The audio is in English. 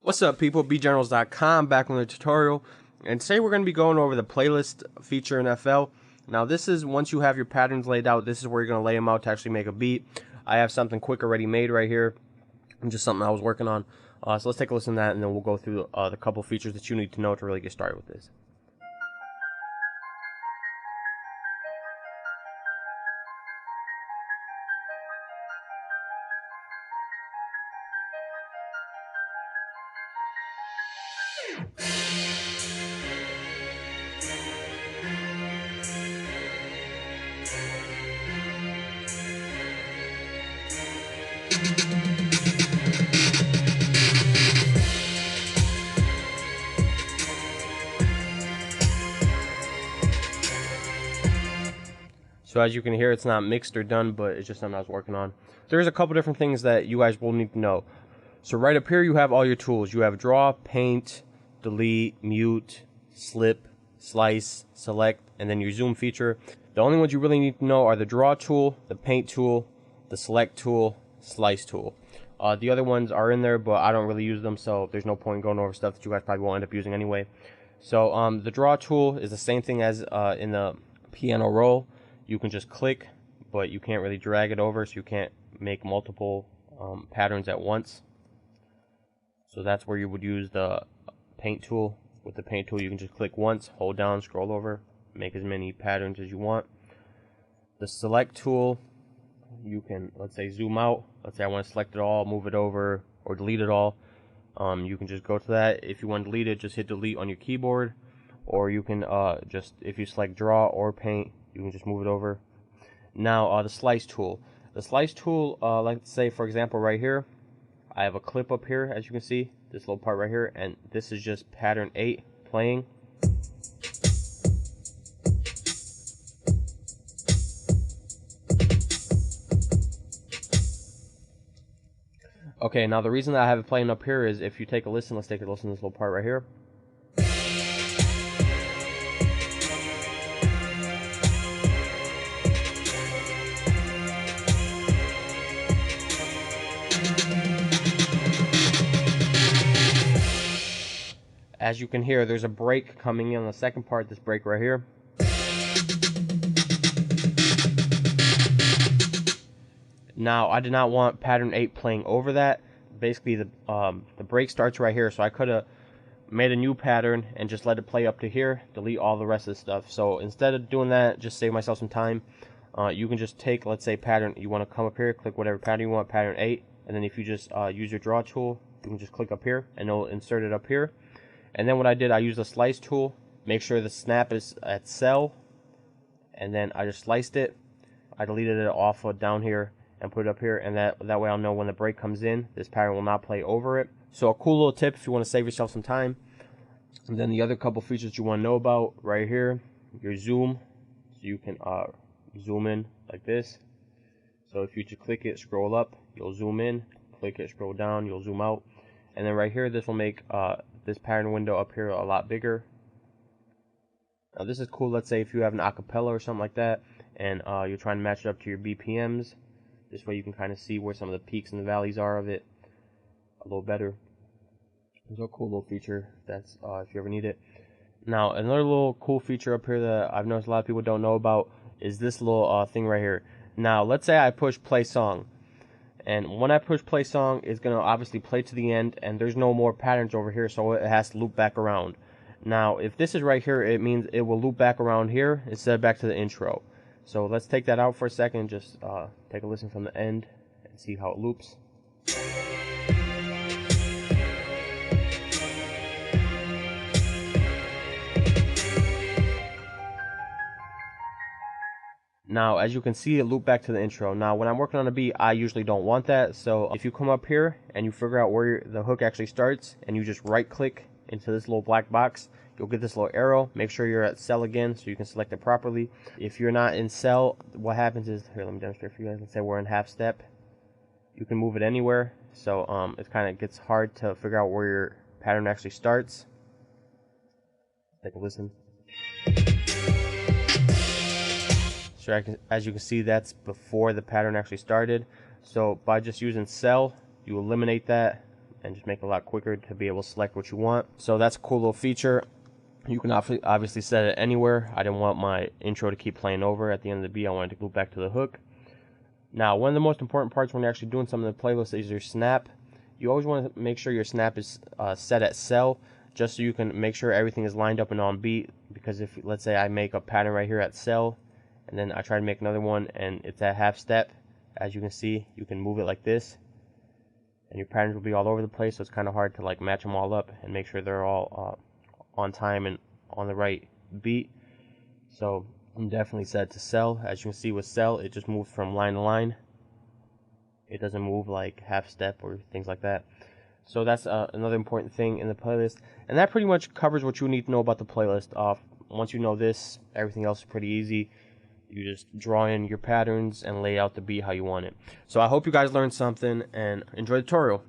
What's up, people? bgenerals.com back with a tutorial, and today we're going to be going over the playlist feature in FL. Now this is, once you have your patterns laid out, this is where you're going to lay them out to actually make a beat. I have something quick already made right here, and just something I was working on. So let's take a listen to that, and then we'll go through the couple features that you need to know to really get started with this. So as you can hear, it's not mixed or done, but it's just something I was working on. There's a couple different things that you guys will need to know. So right up here you have all your tools. You have draw, paint, delete, mute, slip, slice, select, and then your zoom feature. The only ones you really need to know are the draw tool, the paint tool, the select tool, slice tool. The other ones are in there, but I don't really use them, so there's no point in going over stuff that you guys probably won't end up using anyway. So the draw tool is the same thing as in the piano roll. You can just click, but you can't really drag it over, so you can't make multiple patterns at once. So that's where you would use the paint tool. With the paint tool, you can just click once, hold down, scroll over, make as many patterns as you want. The select tool, you can, let's say, zoom out. Let's say I want to select it all, move it over, or delete it all. You can just go to that. If you want to delete it, just hit delete on your keyboard, or you can just, if you select draw or paint, you can just move it over. Now the slice tool. The slice tool, let's say for example right here, I have a clip up here, as you can see, this little part right here, and this is just pattern 8 playing. Okay, now the reason that I have it playing up here is if you take a listen, let's take a listen to this little part right here. As you can hear, there's a break coming in on the second part, this break right here. Now, I did not want pattern 8 playing over that. Basically, the break starts right here, so I could have made a new pattern and just let it play up to here, delete all the rest of the stuff. So instead of doing that, just save myself some time. You can just take, let's say, pattern, you want to come up here, click whatever pattern you want, pattern 8, and then if you just use your draw tool, you can just click up here, and it'll insert it up here. And then what I did, I used the slice tool, make sure the snap is at cell, and then I just sliced it. I deleted it off of down here and put it up here, and that way I'll know when the break comes in, this pattern will not play over it. So a cool little tip if you want to save yourself some time. And then the other couple features you want to know about right here, your zoom. So you can zoom in like this. So if you just click it, scroll up, you'll zoom in, click it, scroll down, you'll zoom out. And then right here, this will make this pattern window up here a lot bigger. Now this is cool, let's say if you have an acapella or something like that, and you're trying to match it up to your BPMs. This way you can kind of see where some of the peaks and the valleys are of it a little better. It's a cool little feature that's if you ever need it. Now another little cool feature up here that I've noticed a lot of people don't know about is this little thing right here. Now let's say I push play song. And when I push play song, it's going to obviously play to the end, and there's no more patterns over here, so it has to loop back around. Now, if this is right here, it means it will loop back around here instead of back to the intro. So let's take that out for a second, just take a listen from the end and see how it loops. Now, as you can see, it looped back to the intro. Now, when I'm working on a beat, I usually don't want that. So if you come up here and you figure out where the hook actually starts, and you just right-click into this little black box, you'll get this little arrow. Make sure you're at cell again so you can select it properly. If you're not in cell, what happens is, here, let me demonstrate for you guys. Let's say we're in half step. You can move it anywhere. So it kind of gets hard to figure out where your pattern actually starts. Take a listen. So as you can see, that's before the pattern actually started. So by just using cell, you eliminate that, and just make it a lot quicker to be able to select what you want. So that's a cool little feature. You can obviously set it anywhere. I didn't want my intro to keep playing over at the end of the beat. I wanted to go back to the hook. Now, one of the most important parts when you're actually doing some of the playlist is your snap. You always want to make sure your snap is set at cell, just so you can make sure everything is lined up and on beat. Because if, let's say, I make a pattern right here at cell, and then I try to make another one, and it's at half step, as you can see, you can move it like this, and your patterns will be all over the place. So it's kind of hard to like match them all up and make sure they're all on time and on the right beat. So I'm definitely set to cell. As you can see with cell, it just moves from line to line. It doesn't move like half step or things like that. So that's another important thing in the playlist, and that pretty much covers what you need to know about the playlist. Once you know this, everything else is pretty easy. You just draw in your patterns and lay out the beat how you want it. So I hope you guys learned something and enjoy the tutorial.